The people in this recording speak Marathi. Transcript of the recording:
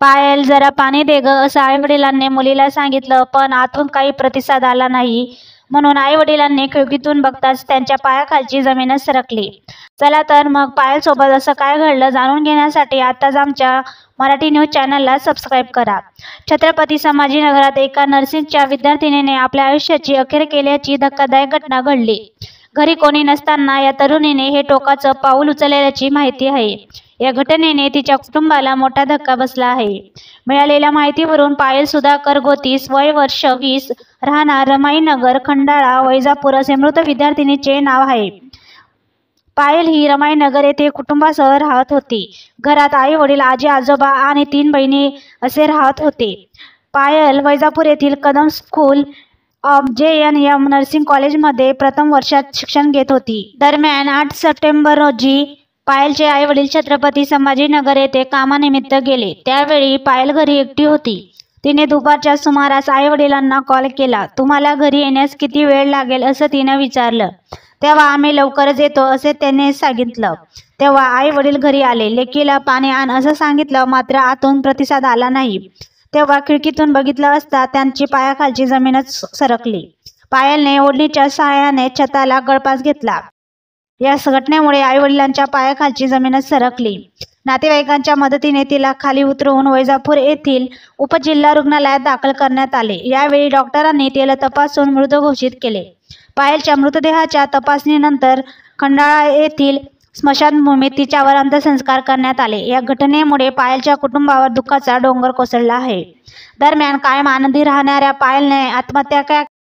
पायल, जरा पाणी दे ग, असं आईवडिलांनी मुलीला सांगितलं, पण आतून काही प्रतिसाद आला नाही. म्हणून आईवडिलांनी खिडकीतून बघताच त्यांच्या पायाखालची जमीनच सरकली. चला तर मग पायलसोबत असं काय घडलं जाणून घेण्यासाठी आताच आमच्या मराठी न्यूज चॅनलला सबस्क्राईब करा. छत्रपती संभाजीनगरात एका नर्सिंगच्या विद्यार्थिनीने आपल्या आयुष्याची अखेर केल्याची धक्कादायक घटना घडली. घरी कोणी नसताना या तरुणीने हे टोकाचं पाऊल उचलल्याची माहिती आहे. या घटनेने तिच्या कुटुंबाला मोठा धक्का बसला आहे. मिळालेल्या माहितीवरून पायल सुधाकर गोतीस, वय वर्ष 20, राहणार रमाईनगर, खंडाळा, वैजापूर असे मृत विद्यार्थिनीचे नाव आहे. पायल ही रमाईनगर येथे कुटुंबासह राहत होती. घरात आई वडील, आजी आजोबा आणि 3 बहिणी असे राहत होते. पायल वैजापूर येथील Kadam school of JNM nursing कॉलेजमध्ये प्रथम वर्षात शिक्षण घेत होती. दरम्यान 8 सप्टेंबर रोजी पायलचे आई वडील छत्रपती संभाजीनगर येथे कामानिमित्त गेले. त्यावेळी पायल घरी एकटी होती. तिने दुपारच्या सुमारास आई वडिलांना कॉल केला. तुम्हाला घरी येण्यास किती वेळ लागेल असं तिने विचारलं. तेव्हा आम्ही लवकरच येतो असे त्याने सांगितलं. तेव्हा आई वडील घरी आले. लेकीला पाणी आण असं सांगितलं, मात्र आतून प्रतिसाद आला नाही. तेव्हा खिडकीतून बघितलं असता त्यांची पायाखालची जमीनच सरकली. पायलने ओढणीच्या सहाय्याने छताला गळफास घेतला. या घटनेमुळे आईवडिलांच्या पायाखालची जमीनच सरकली. नातेवाईकांच्या मदतीने तिला खाली उतरवून वैजापूर येथील उपजिल्हा रुग्णालयात दाखल करण्यात आले. यावेळी डॉक्टरांनी तिला तपासून मृत घोषित केले. पायलच्या मृतदेहाच्या तपासणीनंतर खंडाळा येथील स्मशानभूमीत तिच्यावर अंत्यसंस्कार करण्यात आले. या घटनेमुळे पायलच्या कुटुंबावर दुःखाचा डोंगर कोसळला आहे. दरम्यान कायम आनंदी राहणाऱ्या पायलने आत्महत्या